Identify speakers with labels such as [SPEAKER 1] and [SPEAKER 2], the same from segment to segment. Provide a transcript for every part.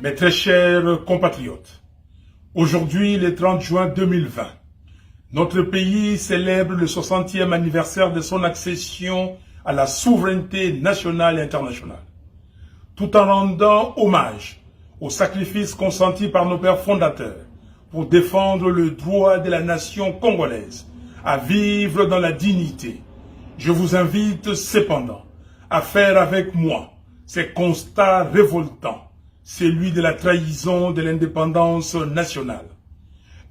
[SPEAKER 1] Mes très chers compatriotes, aujourd'hui, le 30 juin 2020, notre pays célèbre le 60e anniversaire de son accession à la souveraineté nationale et internationale, tout en rendant hommage aux sacrifices consentis par nos pères fondateurs pour défendre le droit de la nation congolaise à vivre dans la dignité. Je vous invite cependant à faire avec moi ces constats révoltants, celui de la trahison de l'indépendance nationale.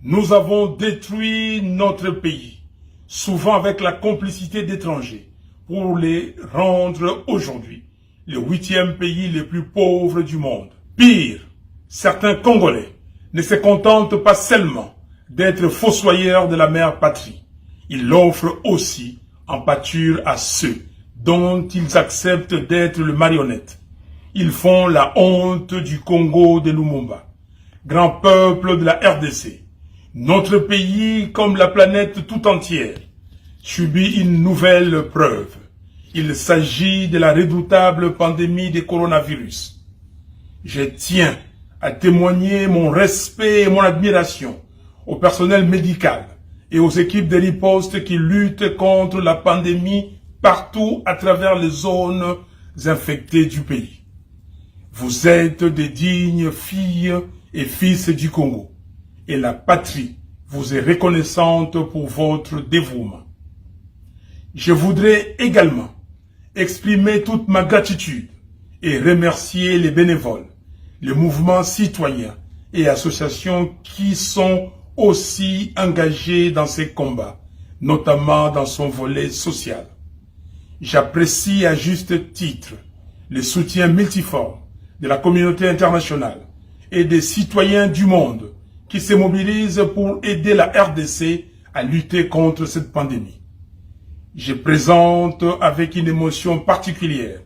[SPEAKER 1] Nous avons détruit notre pays, souvent avec la complicité d'étrangers, pour les rendre aujourd'hui le 8e pays le plus pauvre du monde. Pire, certains Congolais ne se contentent pas seulement d'être fossoyeurs de la mère patrie. Ils l'offrent aussi en pâture à ceux dont ils acceptent d'être le marionnette. Ils font la honte du Congo de Lumumba, grand peuple de la RDC. Notre pays, comme la planète tout entière, subit une nouvelle preuve. Il s'agit de la redoutable pandémie de coronavirus. Je tiens à témoigner mon respect et mon admiration au personnel médical et aux équipes de riposte qui luttent contre la pandémie partout à travers les zones infectées du pays. Vous êtes des dignes filles et fils du Congo, et la patrie vous est reconnaissante pour votre dévouement. Je voudrais également exprimer toute ma gratitude et remercier les bénévoles, les mouvements citoyens et associations qui sont aussi engagés dans ces combats, notamment dans son volet social. J'apprécie à juste titre le soutien multiforme de la communauté internationale et des citoyens du monde qui se mobilisent pour aider la RDC à lutter contre cette pandémie. Je présente avec une émotion particulière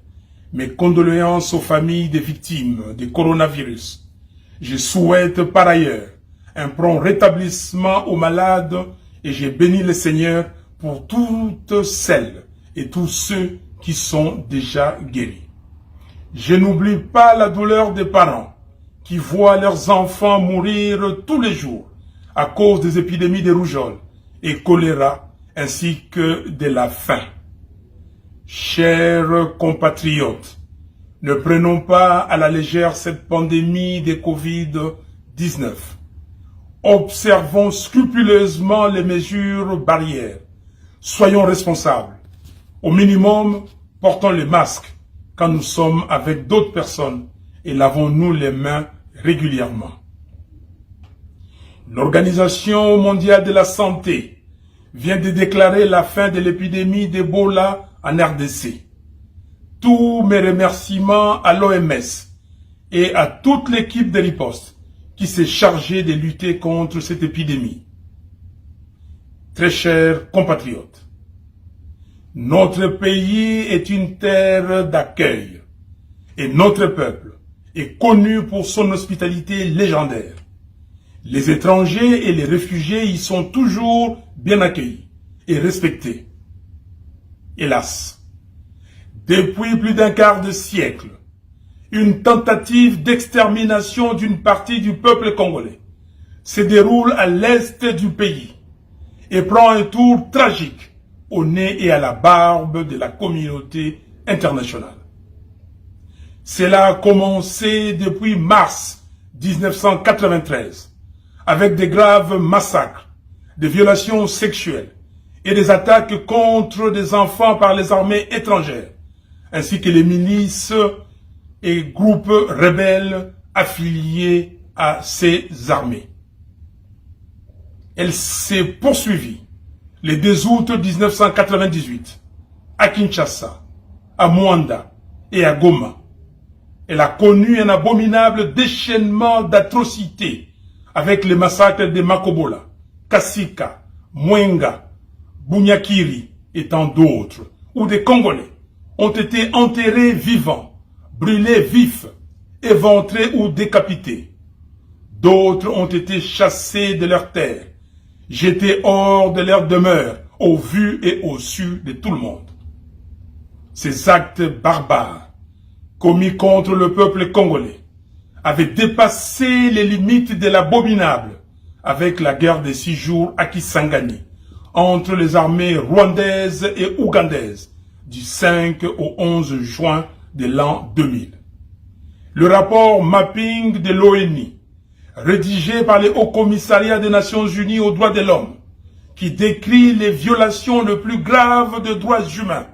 [SPEAKER 1] mes condoléances aux familles des victimes du coronavirus. Je souhaite par ailleurs un prompt rétablissement aux malades et je bénis le Seigneur pour toutes celles et tous ceux qui sont déjà guéris. Je n'oublie pas la douleur des parents qui voient leurs enfants mourir tous les jours à cause des épidémies de rougeole et choléra ainsi que de la faim. Chers compatriotes, ne prenons pas à la légère cette pandémie de Covid-19. Observons scrupuleusement les mesures barrières. Soyons responsables. Au minimum, portons les masques quand nous sommes avec d'autres personnes et lavons-nous les mains régulièrement. L'Organisation mondiale de la santé vient de déclarer la fin de l'épidémie d'Ebola en RDC. Tous mes remerciements à l'OMS et à toute l'équipe de riposte qui s'est chargée de lutter contre cette épidémie. Très chers compatriotes, notre pays est une terre d'accueil et notre peuple est connu pour son hospitalité légendaire. Les étrangers et les réfugiés y sont toujours bien accueillis et respectés. Hélas, depuis plus d'un quart de siècle, une tentative d'extermination d'une partie du peuple congolais se déroule à l'est du pays et prend un tour tragique au nez et à la barbe de la communauté internationale. Cela a commencé depuis mars 1993, avec des graves massacres, des violations sexuelles et des attaques contre des enfants par les armées étrangères, ainsi que les milices et groupes rebelles affiliés à ces armées. Elle s'est poursuivie le 2 août 1998 à Kinshasa, à Mwanda et à Goma. Elle a connu un abominable déchaînement d'atrocités avec les massacres de Makobola, Kasika, Mwenga, Bunyakiri et tant d'autres, où des Congolais ont été enterrés vivants, brûlés vifs, éventrés ou décapités. D'autres ont été chassés de leurs terres, jetés hors de leur demeure, au vu et au su de tout le monde. Ces actes barbares, commis contre le peuple congolais, avaient dépassé les limites de l'abominable avec la guerre des 6 jours à Kisangani, entre les armées rwandaises et ougandaises, du 5 au 11 juin de l'an 2000. Le rapport Mapping de l'ONU, rédigé par le Haut Commissariat des Nations Unies aux droits de l'homme, qui décrit les violations les plus graves des droits humains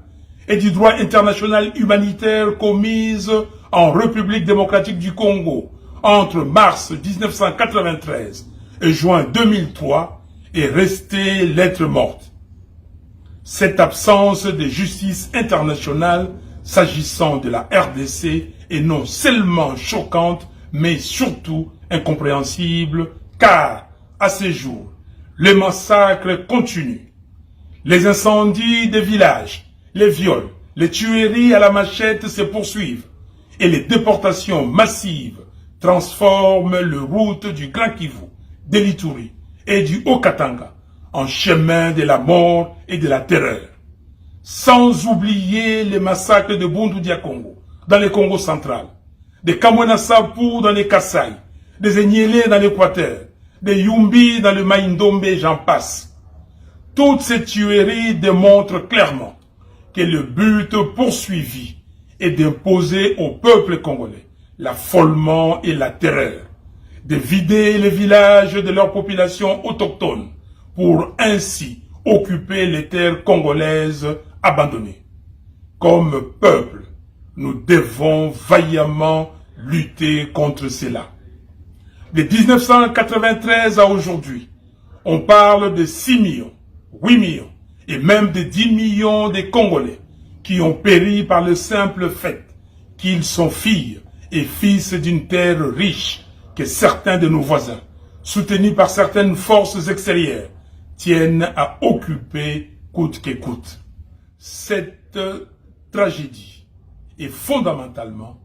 [SPEAKER 1] et du droit international humanitaire commises en République démocratique du Congo entre mars 1993 et juin 2003 est restée lettre morte. Cette absence de justice internationale s'agissant de la RDC est non seulement choquante, mais surtout incompréhensible, car à ce jour, les massacres continuent. Les incendies des villages, les viols, les tueries à la machette se poursuivent et les déportations massives transforment le route du Grand Kivu, de l'Ituri et du Haut-Katanga en chemin de la mort et de la terreur. Sans oublier les massacres de Bundu-Dia-Congo dans le Congo central, de Kamwena-Sapu dans les Kasaï, des Enyele dans l'Équateur, des Yumbi dans le Maïndombe, j'en passe. Toutes ces tueries démontrent clairement que le but poursuivi est d'imposer au peuple congolais l'affolement et la terreur, de vider les villages de leur population autochtone pour ainsi occuper les terres congolaises abandonnées. Comme peuple, nous devons vaillamment lutter contre cela. De 1993 à aujourd'hui, on parle de 6 millions, 8 millions et même de 10 millions de Congolais qui ont péri par le simple fait qu'ils sont filles et fils d'une terre riche que certains de nos voisins, soutenus par certaines forces extérieures, tiennent à occuper coûte que coûte. Cette tragédie est fondamentalement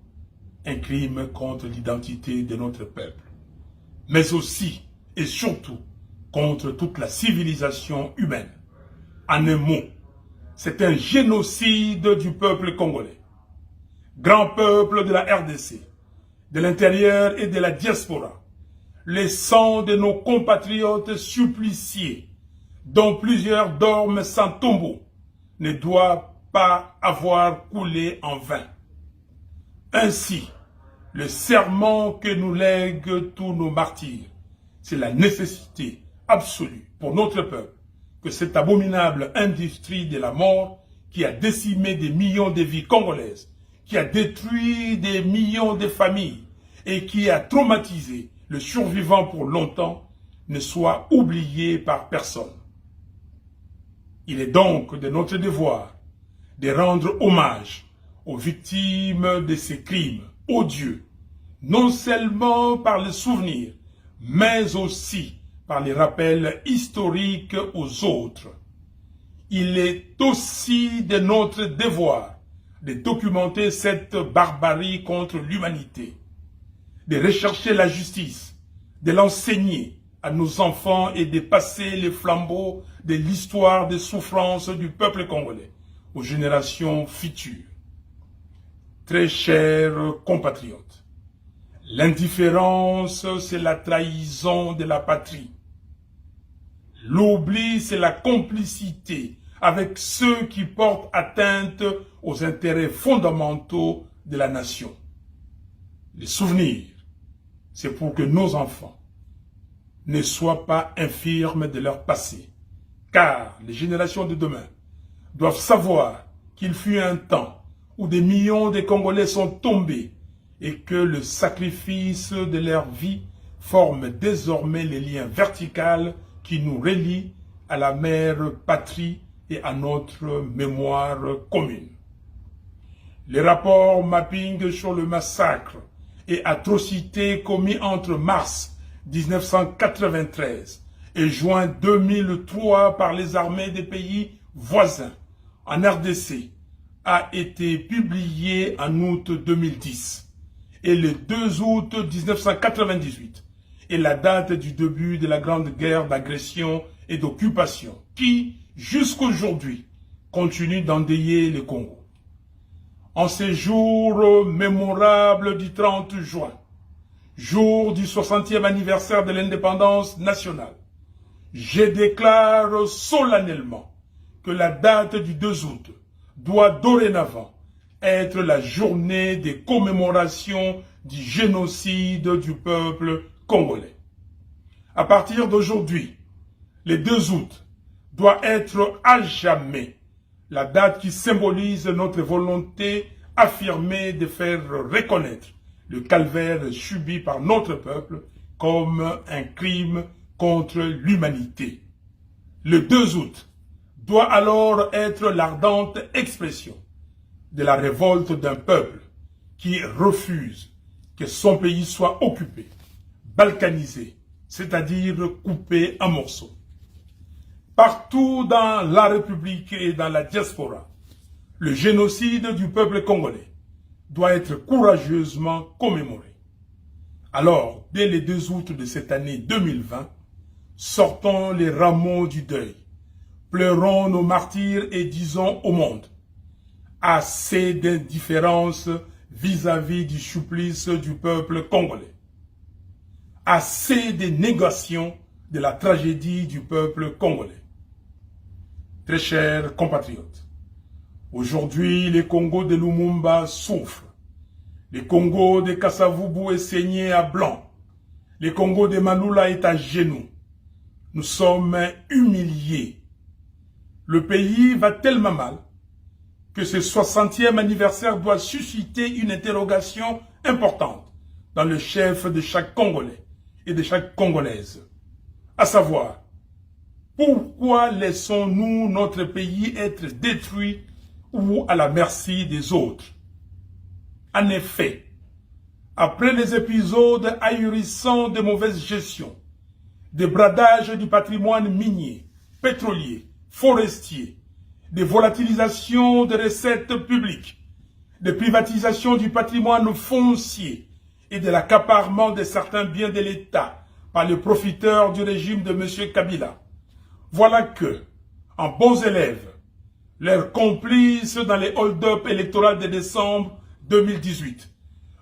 [SPEAKER 1] un crime contre l'identité de notre peuple, mais aussi et surtout contre toute la civilisation humaine. En un mot, c'est un génocide du peuple congolais, grand peuple de la RDC, de l'intérieur et de la diaspora. Le sang de nos compatriotes suppliciés, dont plusieurs dorment sans tombeau, ne doit pas avoir coulé en vain. Ainsi, le serment que nous lèguent tous nos martyrs, c'est la nécessité absolue pour notre peuple que cette abominable industrie de la mort qui a décimé des millions de vies congolaises, qui a détruit des millions de familles et qui a traumatisé le survivant pour longtemps, ne soit oubliée par personne. Il est donc de notre devoir de rendre hommage aux victimes de ces crimes odieux, non seulement par le souvenir, mais aussi par les rappels historiques aux autres. Il est aussi de notre devoir de documenter cette barbarie contre l'humanité, de rechercher la justice, de l'enseigner à nos enfants et de passer les flambeaux de l'histoire des souffrances du peuple congolais aux générations futures. Très chers compatriotes, l'indifférence, c'est la trahison de la patrie. L'oubli, c'est la complicité avec ceux qui portent atteinte aux intérêts fondamentaux de la nation. Les souvenirs, c'est pour que nos enfants ne soient pas infirmes de leur passé, car les générations de demain doivent savoir qu'il fut un temps où des millions de Congolais sont tombés et que le sacrifice de leur vie forme désormais les liens verticaux qui nous relient à la mère patrie et à notre mémoire commune. Les rapports Mapping sur le massacre et atrocités commis entre mars 1993 et juin 2003 par les armées des pays voisins en RDC a été publié en août 2010 et le 2 août 1998. est la date du début de la grande guerre d'agression et d'occupation qui, jusqu'aujourd'hui, continue d'endeuiller le Congo. En ces jours mémorables du 30 juin, jour du 60e anniversaire de l'indépendance nationale, je déclare solennellement que la date du 2 août doit dorénavant être la journée des commémorations du génocide du peuple congolais. À partir d'aujourd'hui, le 2 août doit être à jamais la date qui symbolise notre volonté affirmée de faire reconnaître le calvaire subi par notre peuple comme un crime contre l'humanité. Le 2 août doit alors être l'ardente expression de la révolte d'un peuple qui refuse que son pays soit occupé, balkanisé, c'est-à-dire coupé en morceaux. Partout dans la République et dans la diaspora, le génocide du peuple congolais doit être courageusement commémoré. Alors, dès le 2 août de cette année 2020, sortons les rameaux du deuil, pleurons nos martyrs et disons au monde: assez d'indifférence vis-à-vis du supplice du peuple congolais. Assez de négation de la tragédie du peuple congolais. Très chers compatriotes, aujourd'hui, le Congo de Lumumba souffre. Le Congo de Kasavubu est saigné à blanc. Le Congo de Malula est à genoux. Nous sommes humiliés. Le pays va tellement mal que ce 60e anniversaire doit susciter une interrogation importante dans le chef de chaque Congolais et de chaque Congolaise. À savoir, pourquoi laissons-nous notre pays être détruit ou à la merci des autres? En effet, après les épisodes ahurissants de mauvaise gestion, de bradage du patrimoine minier, pétrolier, forestier, de volatilisation des recettes publiques, de privatisation du patrimoine foncier et de l'accaparement de certains biens de l'État par les profiteurs du régime de M. Kabila, voilà que, en bons élèves, leurs complices dans les hold-up électoraux de décembre 2018,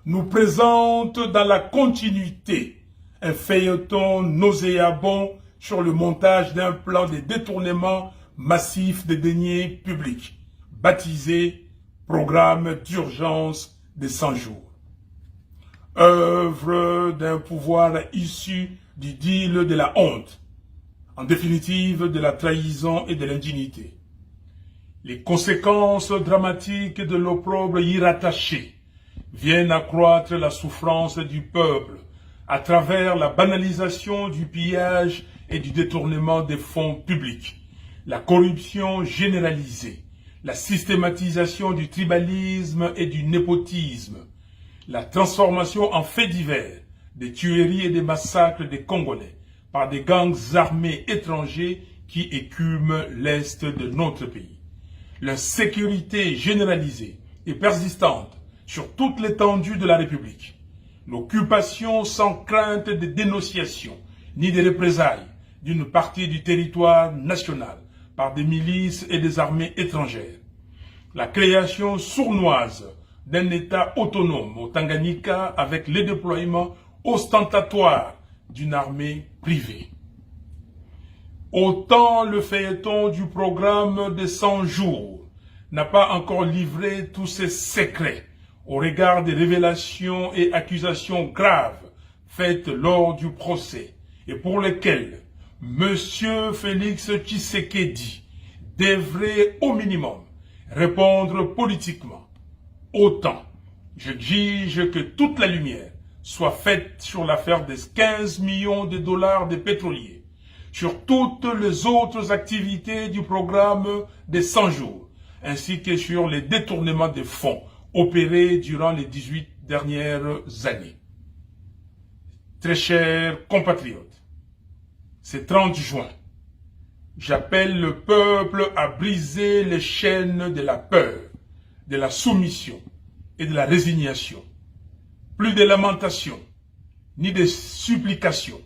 [SPEAKER 1] nous présentent dans la continuité un feuilleton nauséabond sur le montage d'un plan de détournement massif des deniers publics, baptisé Programme d'urgence des 100 jours. Œuvre d'un pouvoir issu du deal de la honte, en définitive de la trahison et de l'indignité. Les conséquences dramatiques de l'opprobre y rattaché viennent accroître la souffrance du peuple à travers la banalisation du pillage et du détournement des fonds publics, la corruption généralisée, la systématisation du tribalisme et du népotisme, la transformation en faits divers des tueries et des massacres des Congolais par des gangs armés étrangers qui écument l'est de notre pays. L'insécurité généralisée et persistante sur toute l'étendue de la République. L'occupation sans crainte de dénonciation ni de représailles d'une partie du territoire national par des milices et des armées étrangères. La création sournoise d'un État autonome au Tanganyika avec le déploiement ostentatoire d'une armée privée. Autant le feuilleton du programme des 100 jours n'a pas encore livré tous ses secrets au regard des révélations et accusations graves faites lors du procès et pour lesquelles M. Félix Tshisekedi devrait au minimum répondre politiquement. Autant j'exige que toute la lumière soit faite sur l'affaire des 15 millions de dollars des pétroliers, sur toutes les autres activités du programme des 100 jours, ainsi que sur les détournements de fonds opérés durant les 18 dernières années. Très chers compatriotes, ce 30 juin, j'appelle le peuple à briser les chaînes de la peur, de la soumission et de la résignation. Plus de lamentation, ni de supplications,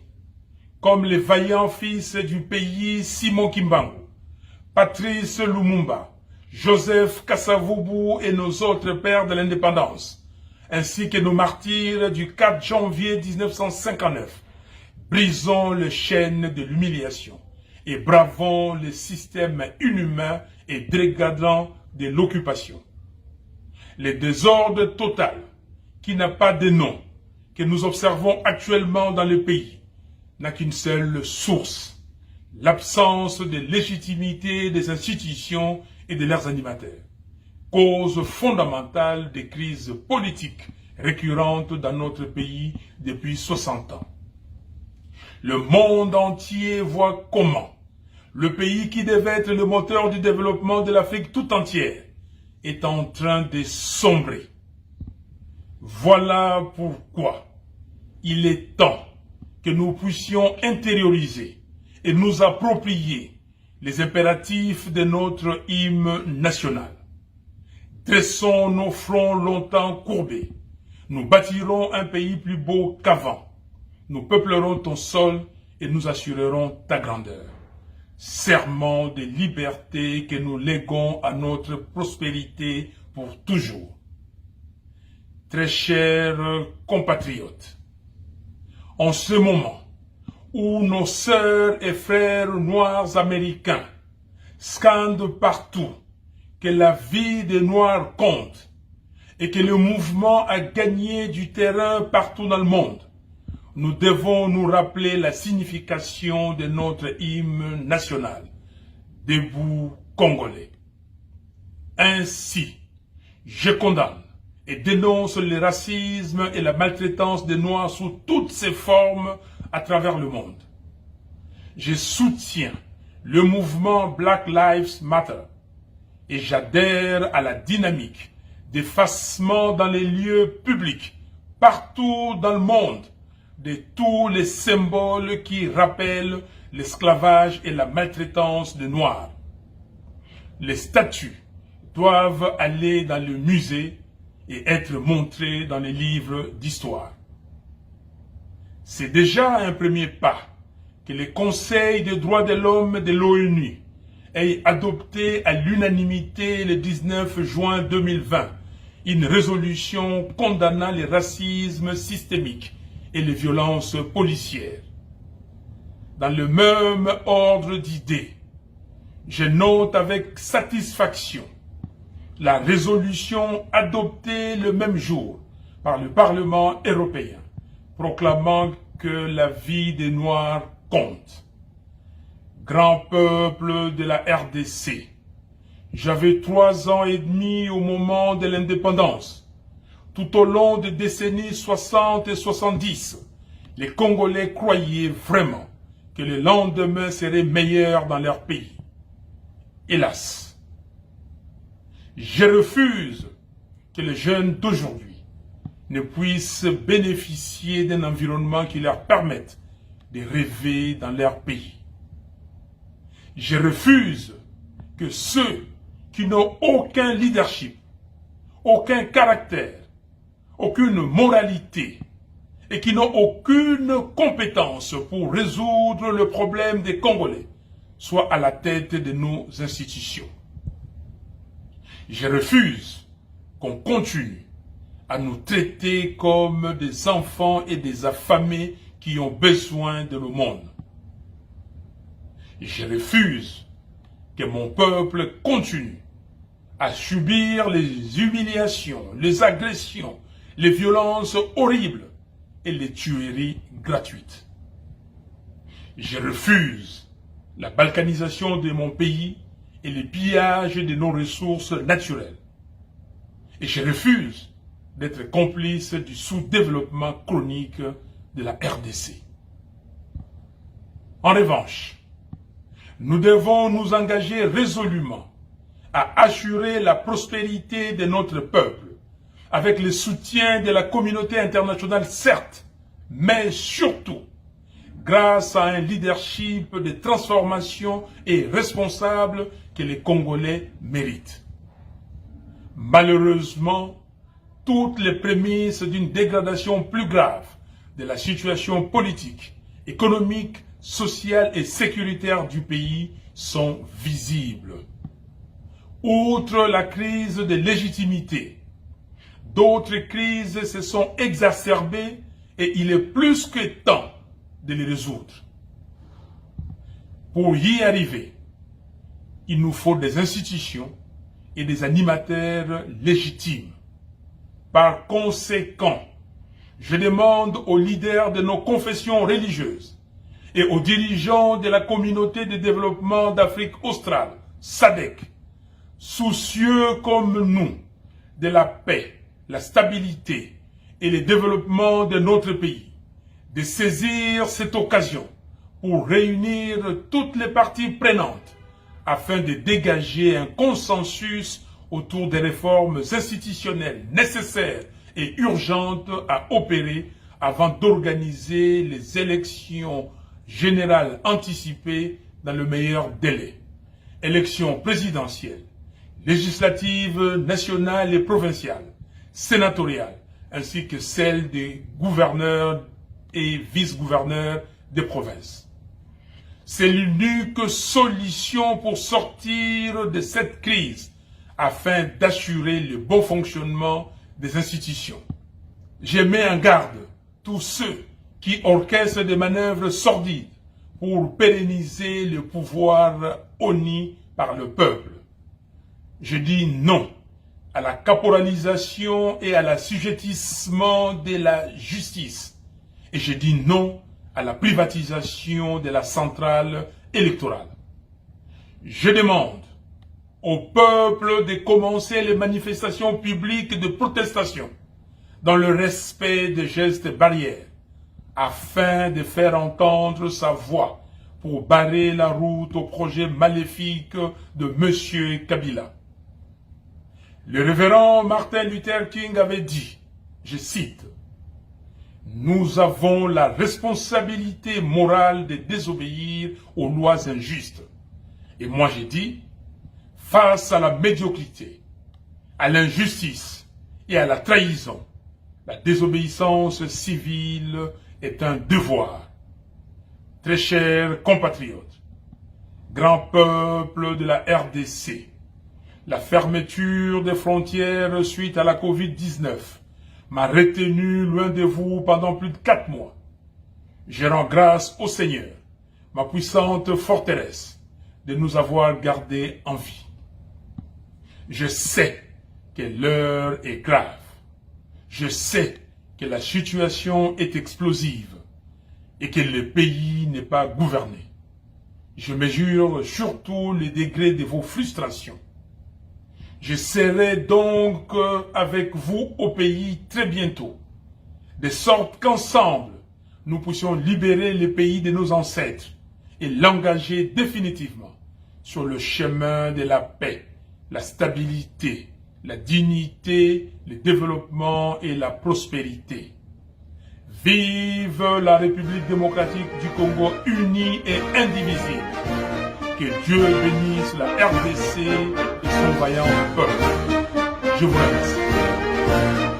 [SPEAKER 1] comme les vaillants fils du pays Simon Kimbangu, Patrice Lumumba, Joseph Kasavubu et nos autres pères de l'indépendance, ainsi que nos martyrs du 4 janvier 1959, brisons les chaînes de l'humiliation et bravons le système inhumain et dégradant de l'occupation. Le désordre total, qui n'a pas de nom, que nous observons actuellement dans le pays, n'a qu'une seule source, l'absence de légitimité des institutions et de leurs animateurs, cause fondamentale des crises politiques récurrentes dans notre pays depuis 60 ans. Le monde entier voit comment le pays qui devait être le moteur du développement de l'Afrique tout entière est en train de sombrer. Voilà pourquoi il est temps que nous puissions intérioriser et nous approprier les impératifs de notre hymne national. Dressons nos fronts longtemps courbés. Nous bâtirons un pays plus beau qu'avant. Nous peuplerons ton sol et nous assurerons ta grandeur. Serment de liberté que nous léguons à notre prospérité pour toujours. Très chers compatriotes, en ce moment où nos sœurs et frères noirs américains scandent partout que la vie des Noirs compte et que le mouvement a gagné du terrain partout dans le monde, nous devons nous rappeler la signification de notre hymne national, Debout Congolais. Ainsi, je condamne et dénonce le racisme et la maltraitance des Noirs sous toutes ses formes à travers le monde. Je soutiens le mouvement Black Lives Matter et j'adhère à la dynamique d'effacement dans les lieux publics, partout dans le monde, de tous les symboles qui rappellent l'esclavage et la maltraitance des Noirs. Les statues doivent aller dans le musée et être montrées dans les livres d'histoire. C'est déjà un premier pas que le Conseil des droits de l'homme de l'ONU ait adopté à l'unanimité le 19 juin 2020 une résolution condamnant le racisme systémique et les violences policières. Dans le même ordre d'idées, je note avec satisfaction la résolution adoptée le même jour par le Parlement européen, proclamant que la vie des Noirs compte. Grand peuple de la RDC, j'avais 3 ans et demi au moment de l'indépendance. Tout au long des décennies 60 et 70, les Congolais croyaient vraiment que le lendemain serait meilleur dans leur pays. Hélas, je refuse que les jeunes d'aujourd'hui ne puissent bénéficier d'un environnement qui leur permette de rêver dans leur pays. Je refuse que ceux qui n'ont aucun leadership, aucun caractère, aucune moralité et qui n'ont aucune compétence pour résoudre le problème des Congolais soient à la tête de nos institutions. Je refuse qu'on continue à nous traiter comme des enfants et des affamés qui ont besoin de le monde. Je refuse que mon peuple continue à subir les humiliations, les agressions, les violences horribles et les tueries gratuites. Je refuse la balkanisation de mon pays et les pillages de nos ressources naturelles. Et je refuse d'être complice du sous-développement chronique de la RDC. En revanche, nous devons nous engager résolument à assurer la prospérité de notre peuple, avec le soutien de la communauté internationale, certes, mais surtout grâce à un leadership de transformation et responsable que les Congolais méritent. Malheureusement, toutes les prémices d'une dégradation plus grave de la situation politique, économique, sociale et sécuritaire du pays sont visibles. Outre la crise de légitimité, d'autres crises se sont exacerbées et il est plus que temps de les résoudre. Pour y arriver, il nous faut des institutions et des animateurs légitimes. Par conséquent, je demande aux leaders de nos confessions religieuses et aux dirigeants de la communauté de développement d'Afrique australe, SADC, soucieux comme nous de la paix, la stabilité et le développement de notre pays, de saisir cette occasion pour réunir toutes les parties prenantes afin de dégager un consensus autour des réformes institutionnelles nécessaires et urgentes à opérer avant d'organiser les élections générales anticipées dans le meilleur délai. Élections présidentielles, législatives nationales et provinciales, sénatoriales, ainsi que celles des gouverneurs et vice-gouverneurs des provinces. C'est l'unique solution pour sortir de cette crise afin d'assurer le bon fonctionnement des institutions. Je mets en garde tous ceux qui orchestrent des manœuvres sordides pour pérenniser le pouvoir honni par le peuple. Je dis non à la caporalisation et à l'assujettissement de la justice. Et je dis non à la privatisation de la centrale électorale. Je demande au peuple de commencer les manifestations publiques de protestation dans le respect des gestes barrières afin de faire entendre sa voix pour barrer la route au projet maléfique de M. Kabila. Le révérend Martin Luther King avait dit, je cite, « Nous avons la responsabilité morale de désobéir aux lois injustes. » Et moi j'ai dit, face à la médiocrité, à l'injustice et à la trahison, la désobéissance civile est un devoir. Très chers compatriotes, grand peuple de la RDC, la fermeture des frontières suite à la Covid-19 m'a retenu loin de vous pendant plus de 4 mois. Je rends grâce au Seigneur, ma puissante forteresse, de nous avoir gardés en vie. Je sais que l'heure est grave. Je sais que la situation est explosive et que le pays n'est pas gouverné. Je mesure surtout les degrés de vos frustrations. Je serai donc avec vous au pays très bientôt, de sorte qu'ensemble, nous puissions libérer le pays de nos ancêtres et l'engager définitivement sur le chemin de la paix, la stabilité, la dignité, le développement et la prospérité. Vive la République démocratique du Congo unie et indivisible. Que Dieu bénisse la RDC et son vaillant peuple. Je vous remercie.